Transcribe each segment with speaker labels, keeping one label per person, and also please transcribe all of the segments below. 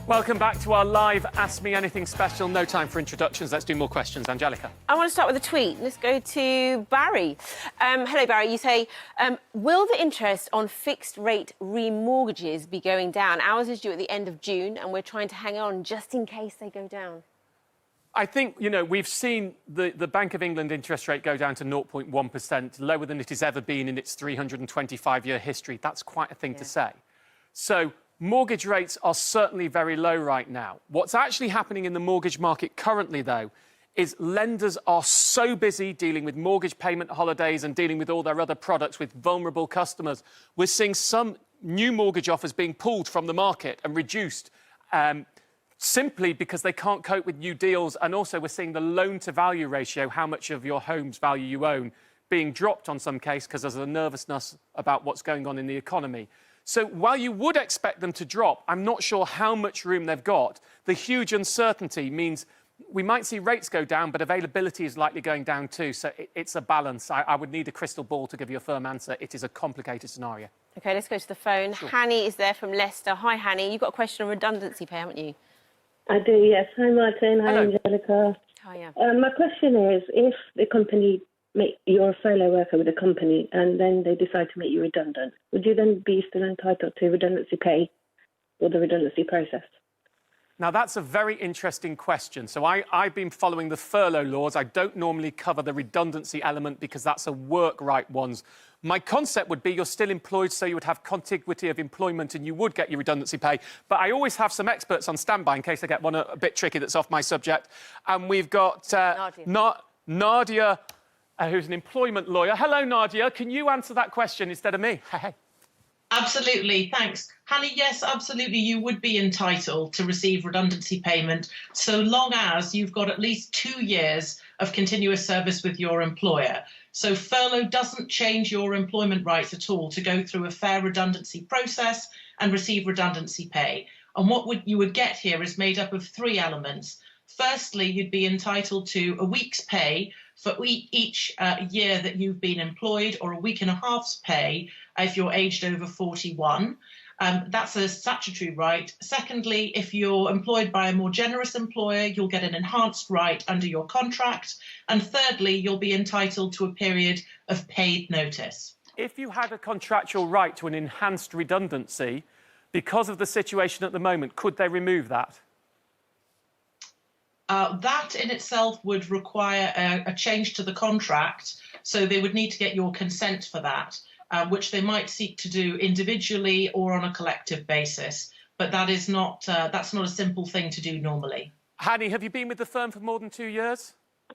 Speaker 1: Welcome back to our live Ask Me Anything special. No time for introductions. Let's do more questions. Angelica.
Speaker 2: I want to start with a tweet. Let's go to Barry. Hello, Barry. You say, will the interest on fixed-rate remortgages be going down? Ours is due at the end of June, and we're trying to hang on just in case they go down.
Speaker 1: I think, you know, we've seen the Bank of England interest rate go down to 0.1%, lower than it has ever been in its 325-year history. That's quite a thing to say. So mortgage rates are certainly very low right now. What's actually happening in the mortgage market currently, though, is lenders are so busy dealing with mortgage payment holidays and dealing with all their other products with vulnerable customers. We're seeing some new mortgage offers being pulled from the market and reduced simply because they can't cope with new deals. And also we're seeing the loan-to-value ratio, how much of your home's value you own, being dropped on some case because there's a nervousness about what's going on in the economy. So while you would expect them to drop, I'm not sure how much room they've got. The huge uncertainty means we might see rates go down, but availability is likely going down too. So it's a balance. I would need a crystal ball to give you a firm answer. It is a complicated scenario.
Speaker 2: OK, let's go to the phone. Sure. Hanny is there from Leicester. Hi, Hanny. You've got a question on redundancy pay, haven't you?
Speaker 3: I do, yes. Hi, Martin. Hi,
Speaker 1: Hello.
Speaker 3: Angelica.
Speaker 2: Hiya.
Speaker 3: My question is, if the company you're a solo worker with a company and then they decide to make you redundant, would you then be still entitled to redundancy pay or the redundancy process?
Speaker 1: Now, that's a very interesting question. So I've been following the furlough laws. I don't normally cover the redundancy element because that's a work right ones. My concept would be you're still employed, so you would have contiguity of employment and you would get your redundancy pay. But I always have some experts on standby in case I get one a bit tricky that's off my subject. And we've got Nadia, who's an employment lawyer. Hello, Nadia. Can you answer that question instead of me? Hey.
Speaker 4: Absolutely, thanks. Hanny, yes, absolutely, you would be entitled to receive redundancy payment so long as you've got at least 2 years of continuous service with your employer. So furlough doesn't change your employment rights at all to go through a fair redundancy process and receive redundancy pay. And what you would get here is made up of 3 elements. Firstly, you'd be entitled to a week's pay for each year that you've been employed, or a week and a half's pay if you're aged over 41. That's a statutory right. Secondly, if you're employed by a more generous employer, you'll get an enhanced right under your contract. And thirdly, you'll be entitled to a period of paid notice.
Speaker 1: If you had a contractual right to an enhanced redundancy, because of the situation at the moment, could they remove that?
Speaker 4: That in itself would require a change to the contract, so they would need to get your consent for that, which they might seek to do individually or on a collective basis. But that is not, that's not a simple thing to do normally.
Speaker 1: Hanny, have you been with the firm for more than 2 years?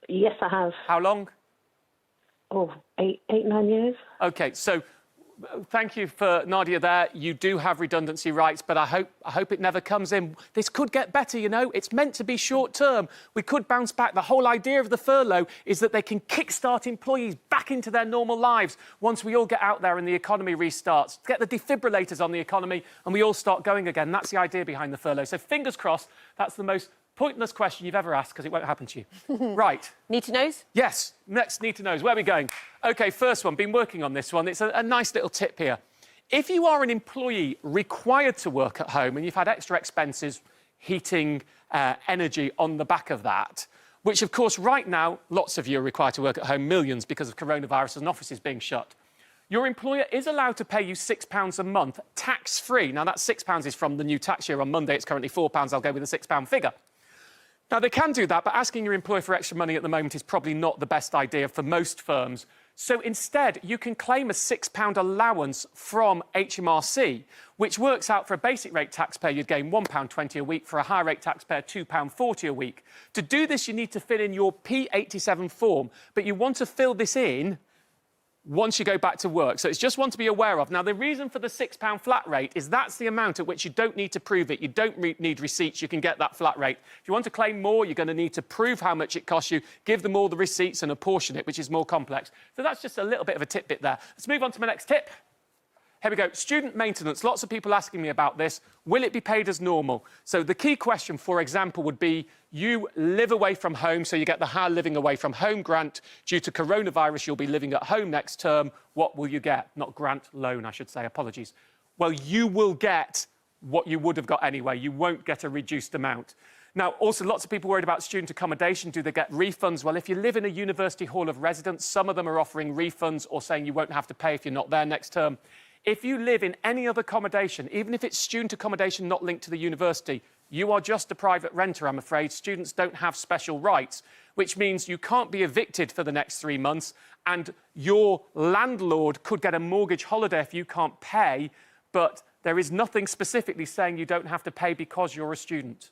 Speaker 3: Yes, I have.
Speaker 1: How long?
Speaker 3: Oh, 9 years.
Speaker 1: OK, so thank you for Nadia there. You do have redundancy rights, but I hope it never comes in. This could get better, you know. It's meant to be short term. We could bounce back. The whole idea of the furlough is that they can kickstart employees back into their normal lives once we all get out there and the economy restarts. Get the defibrillators on the economy and we all start going again. That's the idea behind the furlough. So fingers crossed, that's the most pointless question you've ever asked because it won't happen to you. Right.
Speaker 2: Need to knows?
Speaker 1: Yes. Next need to knows. Where are we going? OK, first one. Been working on this one. It's a nice little tip here. If you are an employee required to work at home and you've had extra expenses, heating, energy on the back of that, which, of course, right now, lots of you are required to work at home, millions, because of coronavirus and offices being shut. Your employer is allowed to pay you £6 a month, tax-free. Now, that £6 is from the new tax year. On Monday, it's currently £4. I'll go with a £6 figure. Now, they can do that, but asking your employer for extra money at the moment is probably not the best idea for most firms. So instead, you can claim a £6 allowance from HMRC, which works out for a basic rate taxpayer, you'd gain £1.20 a week, for a high rate taxpayer, £2.40 a week. To do this, you need to fill in your P87 form, but you want to fill this in once you go back to work. So it's just one to be aware of. Now, the reason for the £6 flat rate is that's the amount at which you don't need to prove it. You don't need receipts. You can get that flat rate. If you want to claim more, you're going to need to prove how much it costs you, give them all the receipts and apportion it, which is more complex. So that's just a little bit of a tidbit there. Let's move on to my next tip. Here we go. Student maintenance. Lots of people asking me about this. Will it be paid as normal? So the key question, for example, would be you live away from home, so you get the higher living away from home grant. Due to coronavirus, you'll be living at home next term. What will you get? Not grant, loan, I should say. Apologies. Well, you will get what you would have got anyway. You won't get a reduced amount. Now, also, lots of people worried about student accommodation. Do they get refunds? Well, if you live in a university hall of residence, some of them are offering refunds or saying you won't have to pay if you're not there next term. If you live in any other accommodation, even if it's student accommodation not linked to the university, you are just a private renter, I'm afraid. Students don't have special rights, which means you can't be evicted for the next 3 months, and your landlord could get a mortgage holiday if you can't pay, but there is nothing specifically saying you don't have to pay because you're a student.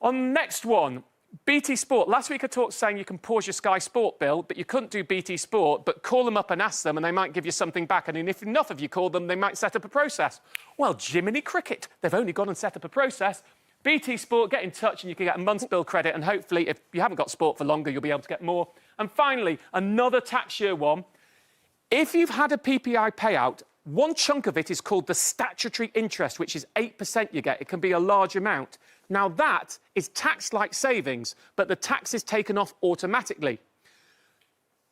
Speaker 1: On next one, BT Sport. Last week I talked saying you can pause your Sky Sport bill, but you couldn't do BT Sport, but call them up and ask them and they might give you something back. And if enough of you call them, they might set up a process. Well, Jiminy Cricket, they've only gone and set up a process. BT Sport, get in touch and you can get a month's bill credit, and hopefully, if you haven't got sport for longer, you'll be able to get more. And finally, another tax year one. If you've had a PPI payout, one chunk of it is called the statutory interest, which is 8% you get. It can be a large amount. Now, that is taxed like savings, but the tax is taken off automatically.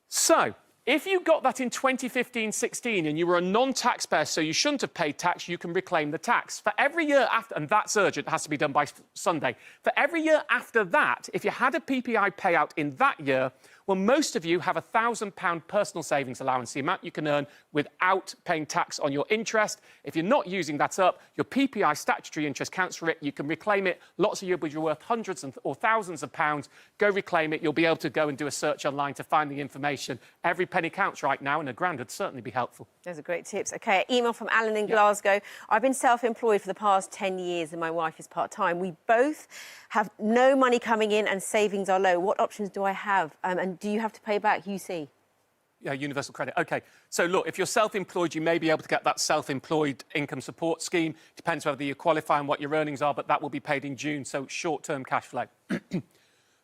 Speaker 1: So, if you got that in 2015-16 and you were a non-taxpayer, so you shouldn't have paid tax, you can reclaim the tax. For every year after, and that's urgent, it has to be done by Sunday. For every year after that, if you had a PPI payout in that year, well, most of you have a £1,000 personal savings allowance, the amount you can earn without paying tax on your interest. If you're not using that up, your PPI statutory interest counts for it. You can reclaim it. Lots of you will be worth hundreds or thousands of pounds. Go reclaim it. You'll be able to go and do a search online to find the information. Every penny counts right now, and a grand would certainly be helpful.
Speaker 2: Those are great tips. OK, email from Alan in Glasgow. I've been self-employed for the past 10 years and my wife is part-time. We both have no money coming in and savings are low. What options do I have? And do you have to pay back UC?
Speaker 1: Yeah, universal credit. OK, so look, if you're self-employed, you may be able to get that self-employed income support scheme. Depends whether you qualify and what your earnings are, but that will be paid in June, so short-term cash flow.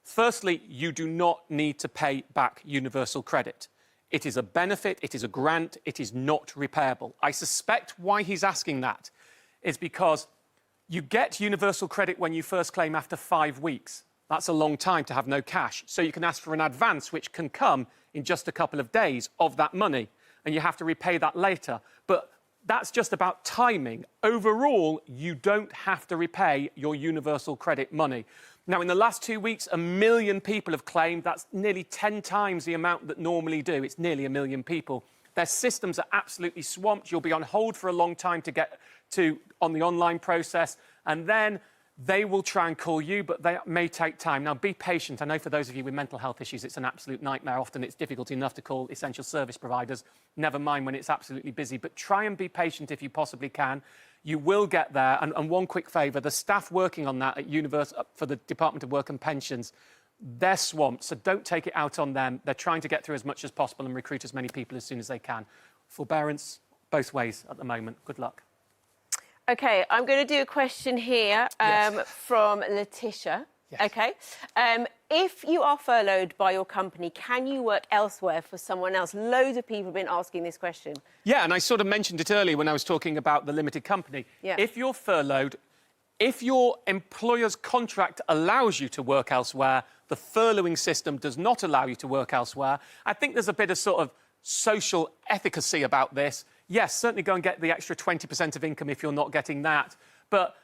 Speaker 1: Firstly, you do not need to pay back universal credit. It is a benefit, it is a grant, it is not repayable. I suspect why he's asking that is because you get universal credit when you first claim after 5 weeks. That's a long time to have no cash. So you can ask for an advance, which can come in just a couple of days of that money, and you have to repay that later. But that's just about timing. Overall, you don't have to repay your universal credit money. Now, in the last 2 weeks, 1 million people have claimed. That's nearly 10 times the amount that normally do. It's nearly 1 million people. Their systems are absolutely swamped. You'll be on hold for a long time to get to on the online process, and then they will try and call you, but they may take time. Now, be patient. I know for those of you with mental health issues, it's an absolute nightmare. Often it's difficult enough to call essential service providers, never mind when it's absolutely busy. But try and be patient if you possibly can. You will get there. And one quick favour, the staff working on that at for the Department of Work and Pensions, they're swamped, so don't take it out on them. They're trying to get through as much as possible and recruit as many people as soon as they can. Forbearance, both ways at the moment. Good luck.
Speaker 2: OK, I'm going to do a question here from Letitia.
Speaker 1: Yes.
Speaker 2: OK. If you are furloughed by your company, can you work elsewhere for someone else? Loads of people have been asking this question.
Speaker 1: Yeah, and I sort of mentioned it earlier when I was talking about the limited company.
Speaker 2: Yeah.
Speaker 1: If you're furloughed, if your employer's contract allows you to work elsewhere, the furloughing system does not allow you to work elsewhere. I think there's a bit of sort of social efficacy about this. Yes, certainly go and get the extra 20% of income if you're not getting that. But,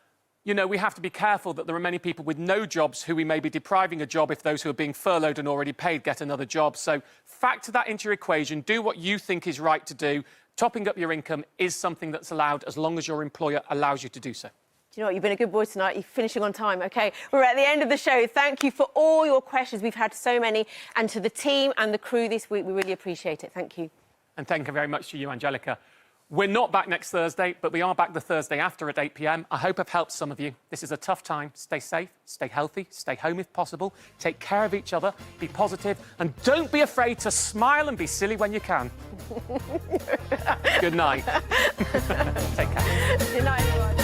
Speaker 1: you know, we have to be careful that there are many people with no jobs who we may be depriving a job if those who are being furloughed and already paid get another job. So factor that into your equation. Do what you think is right to do. Topping up your income is something that's allowed as long as your employer allows you to do so.
Speaker 2: Do you know what? You've been a good boy tonight. You're finishing on time. OK, we're at the end of the show. Thank you for all your questions. We've had so many. And to the team and the crew this week, we really appreciate it. Thank you.
Speaker 1: And thank you very much to you, Angelica. We're not back next Thursday, but we are back the Thursday after at 8 p.m. I hope I've helped some of you. This is a tough time. Stay safe, stay healthy, stay home if possible. Take care of each other, be positive, and don't be afraid to smile and be silly when you can. Good night. Take care.
Speaker 2: Good night, everyone.